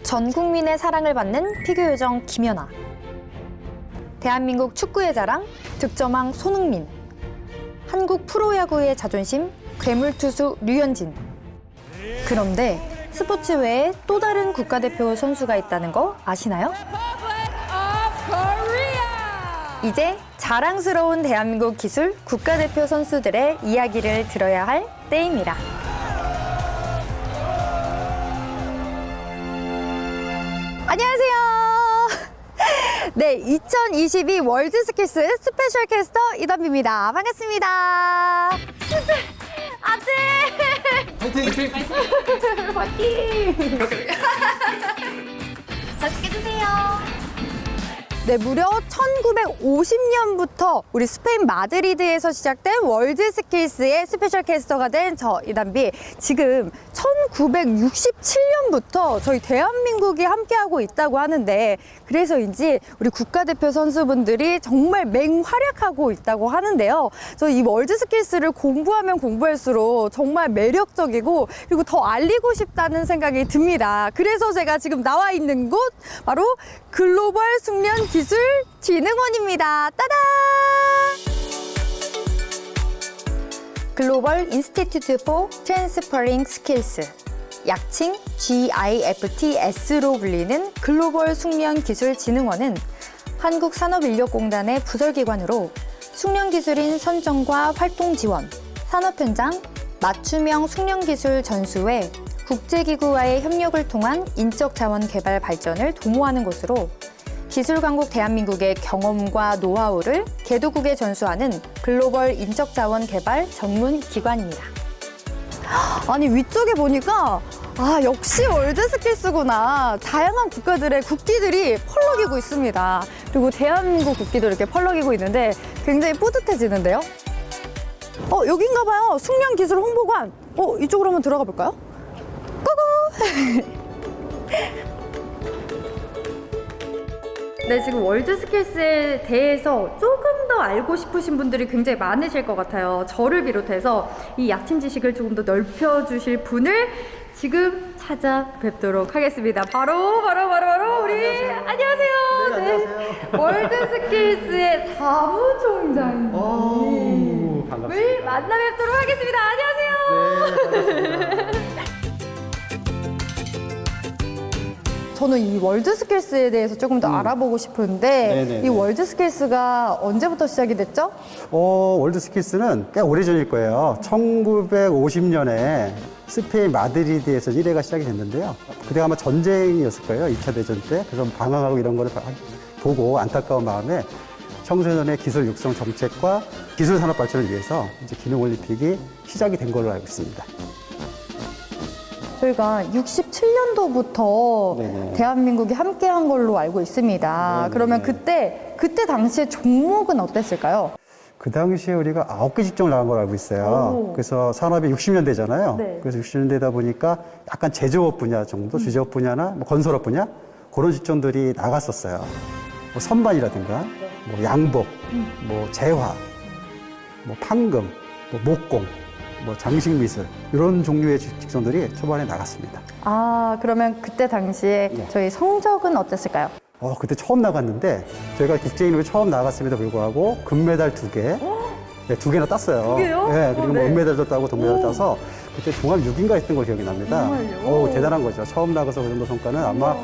전 국민의 사랑을 받는 피겨 요정 김연아. 대한민국 축구의 자랑 득점왕 손흥민. 한국 프로야구의 자존심 괴물투수 류현진. 그런데 스포츠 외에 또 다른 국가대표 선수가 있다는 거 아시나요? 이제 자랑스러운 대한민국 기술 국가대표 선수들의 이야기를 들어야 할 때입니다. 안녕하세요. 네, 2022 월드스킬스 스페셜 캐스터 이담비입니다. 반갑습니다. 아들! 화이팅! 화이팅! 맛있게 드세요. 네, 무려 1950년부터 우리 스페인 마드리드에서 시작된 월드스킬스의 스페셜 캐스터가 된 저 이담비. 지금 1967년부터 저희 대한민국이 함께하고 있다고 하는데, 그래서인지 우리 국가대표 선수분들이 정말 맹활약하고 있다고 하는데요. 저 이 월드스킬스를 공부하면 공부할수록 정말 매력적이고 그리고 더 알리고 싶다는 생각이 듭니다. 그래서 제가 지금 나와 있는 곳 바로 글로벌 숙련기술진흥원입니다. 따단! 글로벌 인스티튜트 포 트랜스퍼링 스킬스, 약칭 GIFTS로 불리는 글로벌 숙련기술진흥원은 한국산업인력공단의 부설기관으로 숙련기술인 선정과 활동 지원, 산업 현장, 맞춤형 숙련기술 전수회, 국제기구와의 협력을 통한 인적자원 개발 발전을 도모하는 곳으로 기술강국 대한민국의 경험과 노하우를 개도국에 전수하는 글로벌 인적자원 개발 전문 기관입니다. 아니, 위쪽에 보니까 역시 월드스킬스구나. 다양한 국가들의 국기들이 펄럭이고 있습니다. 그리고 대한민국 국기도 이렇게 펄럭이고 있는데 굉장히 뿌듯해지는데요. 여긴가 봐요. 숙련기술 홍보관. 이쪽으로 한번 들어가 볼까요? 고고! 네, 지금 월드스킬스에 대해서 조금 더 알고 싶으신 분들이 굉장히 많으실 것 같아요. 저를 비롯해서 이 약침 지식을 조금 더 넓혀주실 분을 지금 찾아뵙도록 하겠습니다. 바로 우리 안녕하세요. 네, 안녕하세요. 월드스킬스의 사무총장님. 반갑습니다. 만나 뵙도록 하겠습니다. 안녕하세요. 네, 반갑습니다. 저는 이 월드스킬스에 대해서 조금 더 알아보고 싶은데, 네네네. 이 월드스킬스가 언제부터 시작이 됐죠? 월드스킬스는 꽤 오래전일 거예요. 1950년에 스페인 마드리드에서 1회가 시작이 됐는데요. 그때 아마 전쟁이었을 거예요. 2차 대전 때. 그래서 방황하고 이런 거를 보고 안타까운 마음에 청소년의 기술 육성 정책과 기술 산업 발전을 위해서 이제 기능올림픽이 시작이 된 걸로 알고 있습니다. 저희가 67년도부터 네네. 대한민국이 함께한 걸로 알고 있습니다. 네네. 그러면 그때 당시에 종목은 어땠을까요? 그 당시에 우리가 9개 직종을 나간 걸로 알고 있어요. 오. 그래서 산업이 60년대잖아요. 네. 그래서 60년대다 보니까 약간 제조업 분야 정도, 주제업 분야나 뭐 건설업 분야 그런 직종들이 나갔었어요. 뭐 선반이라든가, 뭐 양복, 뭐 재화, 뭐 판금, 뭐 목공, 뭐 장식미술 이런 종류의 직종들이 초반에 나갔습니다. 그러면 그때 당시에 네. 저희 성적은 어땠을까요? 그때 처음 나갔는데 저희가 국제인으로 처음 나갔음에도 불구하고 금메달 2개, 네, 2개나 땄어요. 2개요? 네, 그리고 뭐 네. 은메달도 따고 동메달도 따서 그때 종합 6인가 했던 걸 기억이 납니다. 정말요? 대단한 거죠. 처음 나가서 그 정도 성과는 아마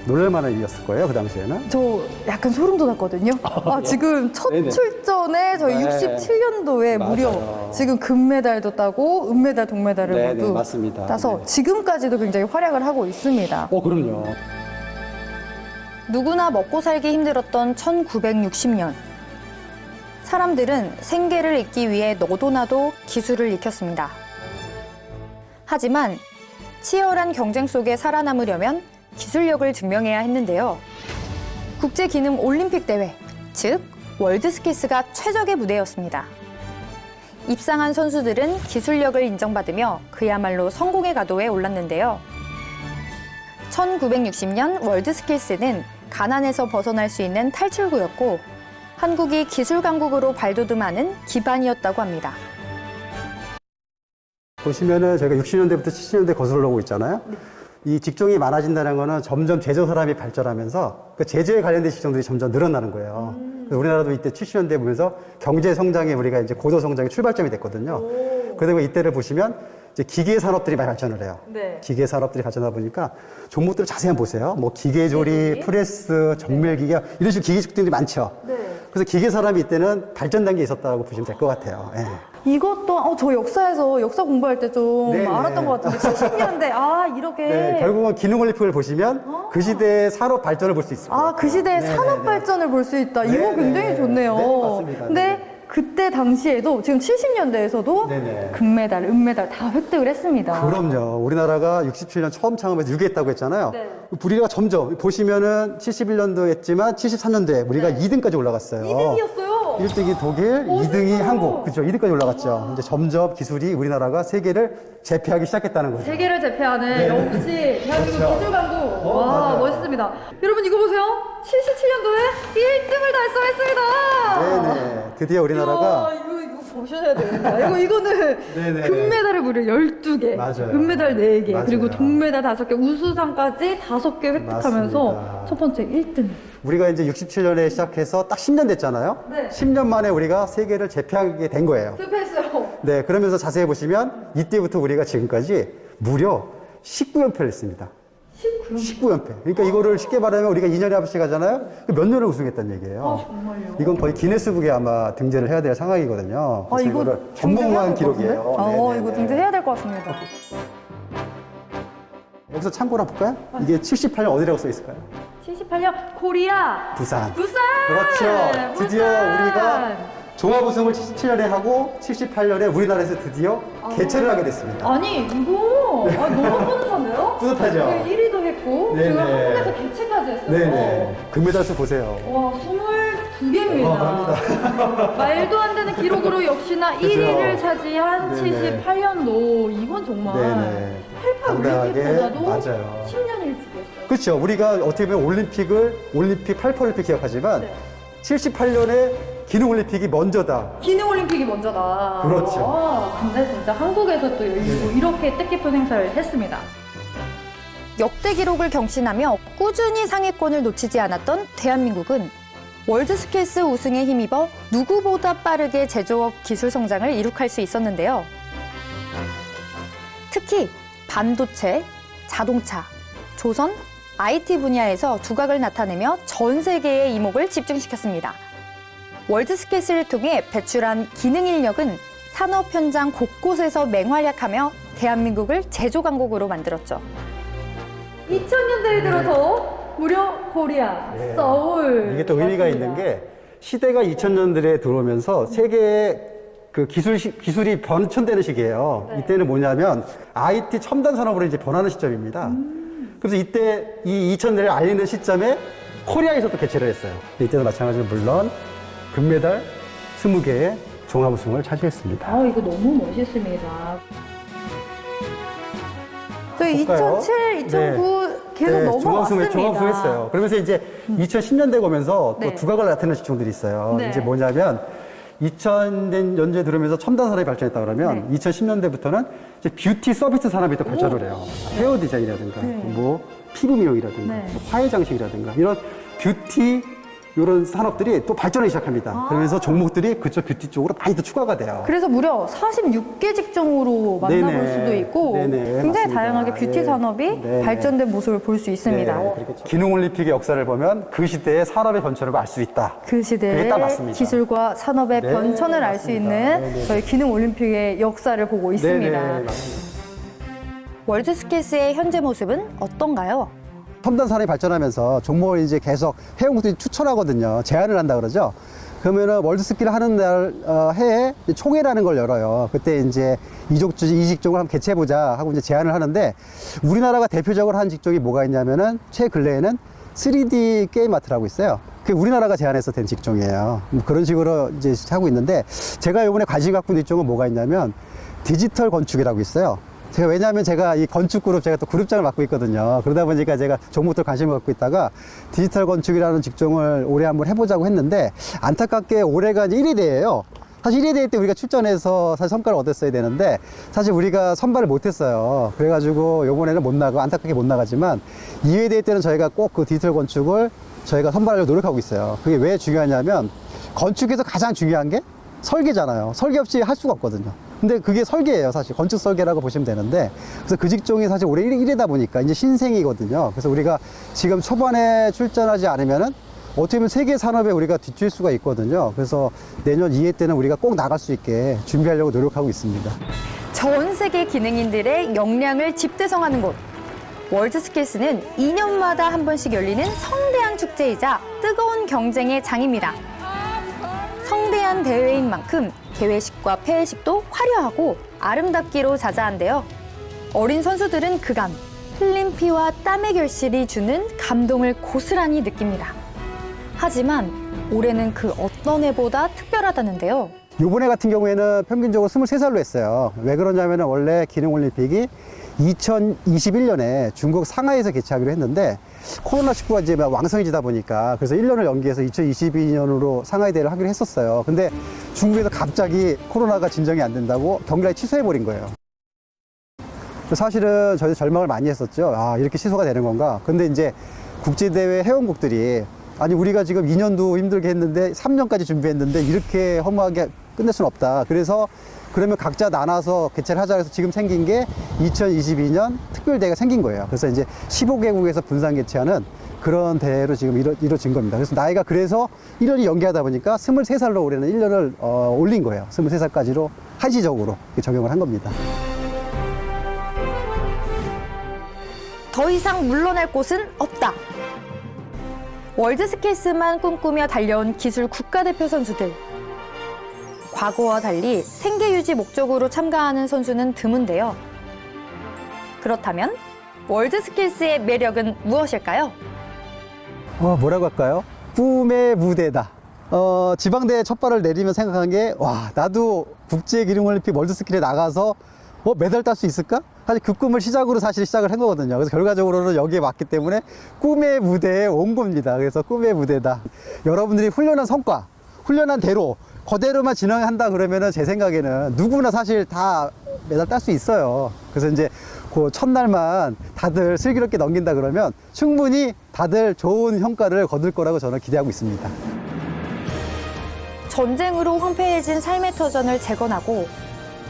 놀랄만한 일이었을 거예요, 그 당시에는. 저 약간 소름 돋았거든요. 지금 첫 네네. 출전에 저희 네. 67년도에 무려 맞아요. 지금 금메달도 따고 은메달, 동메달을 네네, 모두 맞습니다. 따서 네. 지금까지도 굉장히 활약을 하고 있습니다. 그럼요. 누구나 먹고 살기 힘들었던 1960년. 사람들은 생계를 잇기 위해 너도나도 기술을 익혔습니다. 하지만 치열한 경쟁 속에 살아남으려면 기술력을 증명해야 했는데요. 국제기능 올림픽 대회, 즉 월드스킬스가 최적의 무대였습니다. 입상한 선수들은 기술력을 인정받으며 그야말로 성공의 가도에 올랐는데요. 1960년 월드스킬스는 가난에서 벗어날 수 있는 탈출구였고 한국이 기술 강국으로 발돋움하는 기반이었다고 합니다. 보시면은 저희가 60년대부터 70년대 거슬러 오고 있잖아요. 이 직종이 많아진다는 거는 점점 제조 산업이 발전하면서 그 제조에 관련된 직종들이 점점 늘어나는 거예요. 그래서 우리나라도 이때 70년대 보면서 경제 성장에 우리가 이제 고도 성장의 출발점이 됐거든요. 그러다 보니 이때를 보시면 이제 기계 산업들이 많이 발전을 해요. 네. 기계 산업들이 발전하다 보니까 종목들을 자세히 한번 보세요. 뭐 기계 조리, 프레스, 정밀 기계 이런 식으로 기계 직종들이 많죠. 네. 그래서 기계 산업이 이때는 발전 단계에 있었다고 보시면 될 것 같아요. 예. 이것도 저 역사에서 역사 공부할 때 좀 네네. 알았던 것 같은데 70년대 이렇게 네, 결국은 기능올림픽을 보시면 그 시대의 산업 발전을 볼 수 있습니다. 그 시대의 네네네. 산업 발전을 볼 수 있다. 이거 네네. 굉장히 좋네요. 네, 맞습니다. 근데 네네. 그때 당시에도 지금 70년대에서도 네네. 금메달, 은메달 다 획득을 했습니다. 그럼요. 우리나라가 67년 처음 창업해서 6위했다고 했잖아요. 네. 우리가 점점 보시면은 71년도 했지만 73년도에 우리가 2등까지 올라갔어요. 2등이었어요. 1등이 독일, 2등이 한국. 그죠? 2등까지 올라갔죠. 이제 점점 기술이 우리나라가 세계를 제패하기 시작했다는 거죠. 세계를 제패하는 역시 대한민국 그렇죠. 기술 강국. 와, 맞아요. 멋있습니다. 여러분 이거 보세요. 77년도에 1등을 달성했습니다. 네네. 드디어 우리나라가 이거 보셔야 됩니다. 이거는 네네. 금메달을 무려 12개, 맞아요. 은메달 4개, 맞아요. 그리고 동메달 5개, 우수상까지 5개 획득하면서 맞습니다. 첫 번째 1등. 우리가 이제 67년에 시작해서 딱 10년 됐잖아요. 네. 10년 만에 우리가 세계를 제패하게 된 거예요. 실패했어요. 네, 그러면서 자세히 보시면 이때부터 우리가 지금까지 무려 19연패를 했습니다. 19연패. 그러니까 이거를 쉽게 말하면 우리가 2년에 한 번씩 하잖아요. 몇 년을 우승했다는 얘기예요. 정말요? 이건 거의 기네스북에 아마 등재를 해야 될 상황이거든요. 그래서 이거 이거를 등재해야 전무후무한 될것 같은데? 기록이에요. 네네네. 이거 등재해야 될 것 같습니다. 여기서 참고로 한번 볼까요? 이게 78년 어디라고 써 있을까요? 78년 코리아. 부산. 부산! 그렇죠. 드디어 부산! 우리가 종합 우승을 77년에 하고 78년에 우리나라에서 드디어 개최를 하게 됐습니다. 아니 이거 너무 뿌듯한데요? 뿌듯하죠? 1위도 했고 네네. 지금 한국에서 개최까지 했어요. 네네. 금메달 수 보세요. 와 22개입니다. 말도 안 되는 기록으로 역시나 그죠? 1위를 차지한 네네. 78년도 이건 정말 네네. 88 당당하게, 올림픽보다도 맞아요. 10년 일찍이었어요. 그렇죠. 우리가 어떻게 보면 올림픽 88올림픽 기억하지만 네. 78년에 기능올림픽이 먼저다. 기능올림픽이 먼저다. 그렇죠. 근데 진짜 한국에서 또 열리고 이렇게 뜻깊은 행사를 했습니다. 역대 기록을 경신하며 꾸준히 상위권을 놓치지 않았던 대한민국은 월드스킬스 우승에 힘입어 누구보다 빠르게 제조업 기술 성장을 이룩할 수 있었는데요. 특히 반도체, 자동차, 조선, IT 분야에서 두각을 나타내며 전 세계의 이목을 집중시켰습니다. 월드스킬스를 통해 배출한 기능 인력은 산업 현장 곳곳에서 맹활약하며 대한민국을 제조 강국으로 만들었죠. 2000년대에 들어서 무려 코리아, 네. 서울. 이게 또 의미가 맞습니다. 있는 게 시대가 2000년대에 들어오면서 세계의 그 기술이 변천되는 시기예요. 네. 이때는 뭐냐면 IT 첨단 산업으로 이제 변하는 시점입니다. 그래서 이때 이 2000년대를 알리는 시점에 코리아에서 또 개최를 했어요. 이때도 마찬가지로 물론 금메달 20개의 종합 우승을 차지했습니다. 이거 너무 멋있습니다. 저희 볼까요? 2007, 2009 계속 넘어왔습니다. 종합우승했어요. 그러면서 이제 2010년대 오면서 또 네. 두각을 나타내는 직종들이 있어요. 네. 이제 뭐냐면 2000년대 들어오면서 첨단 산업이 발전했다 그러면 2010년대부터는 이제 뷰티 서비스 산업이 또 발전을 해요. 헤어 디자인이라든가 뭐 피부 미용이라든가 네. 또 화해 장식이라든가 이런 뷰티 이런 산업들이 또 발전하기 시작합니다. 그러면서 종목들이 그쪽 뷰티 쪽으로 많이 더 추가가 돼요. 그래서 무려 46개 직종으로 만나볼 네네. 수도 있고 네네, 굉장히 맞습니다. 다양하게 뷰티 예. 산업이 네네. 발전된 모습을 볼 수 있습니다. 기능올림픽의 역사를 보면 그 시대의 산업의 변천을 알 수 있다. 그 시대의 그게 딱 맞습니다. 기술과 산업의 네, 변천을 알 수 맞습니다. 있는 네네. 저희 기능올림픽의 역사를 보고 있습니다. 네네, 맞습니다. 월드스킬스의 현재 모습은 어떤가요? 첨단 산업이 발전하면서 종목을 이제 계속 회원국들이 추천하거든요. 제안을 한다 그러죠. 그러면은 월드스킬 하는 날 해에 총회라는 걸 열어요. 그때 이제 이 직종을 한번 개최해보자 하고 이제 제안을 하는데 우리나라가 대표적으로 한 직종이 뭐가 있냐면은 최근래에는 3D 게임 아트라고 있어요. 그게 우리나라가 제안해서 된 직종이에요. 뭐 그런 식으로 이제 하고 있는데 제가 이번에 관심 갖고 있는 직종은 뭐가 있냐면 디지털 건축이라고 있어요. 왜냐하면 제가 이 건축 그룹 제가 또 그룹장을 맡고 있거든요. 그러다 보니까 제가 종목들 관심을 갖고 있다가 디지털 건축이라는 직종을 올해 한번 해보자고 했는데 안타깝게 올해가 이제 1위대예요. 사실 1회 대회 때 우리가 출전해서 사실 성과를 얻었어야 되는데 사실 우리가 선발을 못했어요. 그래가지고 이번에는 못 나가고 안타깝게 못 나가지만 2회 대회 때는 저희가 꼭 그 디지털 건축을 저희가 선발하려고 노력하고 있어요. 그게 왜 중요하냐면 건축에서 가장 중요한 게 설계잖아요. 설계 없이 할 수가 없거든요. 근데 그게 설계예요. 사실 건축 설계라고 보시면 되는데, 그래서 그 직종이 사실 올해 1회다 보니까 이제 신생이거든요. 그래서 우리가 지금 초반에 출전하지 않으면은 어떻게 보면 세계 산업에 우리가 뒤처질 수가 있거든요. 그래서 내년 2회 때는 우리가 꼭 나갈 수 있게 준비하려고 노력하고 있습니다. 전 세계 기능인들의 역량을 집대성하는 곳. 월드스킬스는 2년마다 한 번씩 열리는 성대한 축제이자 뜨거운 경쟁의 장입니다. 성대한 대회인 만큼 개회식과 폐회식도 화려하고 아름답기로 자자한데요. 어린 선수들은 그간 흘린 피와 땀의 결실이 주는 감동을 고스란히 느낍니다. 하지만 올해는 그 어떤 해보다 특별하다는데요. 요번에 같은 경우에는 평균적으로 23살로 했어요. 왜 그러냐면 원래 기능올림픽이 2021년에 중국 상하이에서 개최하기로 했는데 코로나19가 이제 왕성해지다 보니까 그래서 1년을 연기해서 2022년으로 상하이 대회를 하기로 했었어요. 근데 중국에서 갑자기 코로나가 진정이 안 된다고 경기를 취소해버린 거예요. 사실은 저희 절망을 많이 했었죠. 아, 이렇게 취소가 되는 건가. 근데 이제 국제대회 회원국들이 아니 우리가 지금 2년도 힘들게 했는데 3년까지 준비했는데 이렇게 허무하게 끝낼 수는 없다. 그래서 그러면 각자 나눠서 개최를 하자 해서 지금 생긴 게 2022년 특별대회가 생긴 거예요. 그래서 이제 15개국에서 분산 개최하는 그런 대회로 지금 이루어진 겁니다. 그래서 나이가 그래서 1년이 연기하다 보니까 23살로 올해는 1년을 올린 거예요. 23살까지로 한시적으로 적용을 한 겁니다. 더 이상 물러날 곳은 없다. 월드스킬스만 꿈꾸며 달려온 기술 국가대표 선수들. 과거와 달리 생계 유지 목적으로 참가하는 선수는 드문데요. 그렇다면 월드스킬스의 매력은 무엇일까요? 뭐라고 할까요? 꿈의 무대다. 지방대회 첫 발을 내리면 생각한 게, 와, 나도 국제기능올림픽 월드스킬에 나가서 메달 딸 수 있을까? 사실 그 꿈을 시작으로 사실 시작을 한 거거든요. 그래서 결과적으로는 여기에 맞기 때문에 꿈의 무대에 온 겁니다. 그래서 꿈의 무대다. 여러분들이 훈련한 성과, 훈련한 대로, 그대로만 진행한다 그러면은 제 생각에는 누구나 사실 다 메달 딸 수 있어요. 그래서 이제 그 첫날만 다들 슬기롭게 넘긴다 그러면 충분히 다들 좋은 성과를 거둘 거라고 저는 기대하고 있습니다. 전쟁으로 황폐해진 삶의 터전을 재건하고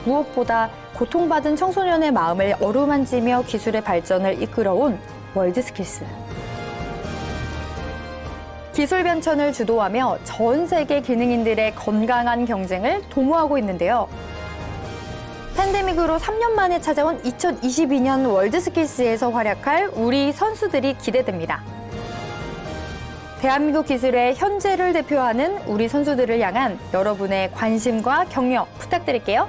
무엇보다 고통받은 청소년의 마음을 어루만지며 기술의 발전을 이끌어온 월드스킬스. 기술 변천을 주도하며 전 세계 기능인들의 건강한 경쟁을 도모하고 있는데요. 팬데믹으로 3년 만에 찾아온 2022년 월드스킬스에서 활약할 우리 선수들이 기대됩니다. 대한민국 기술의 현재를 대표하는 우리 선수들을 향한 여러분의 관심과 격려 부탁드릴게요.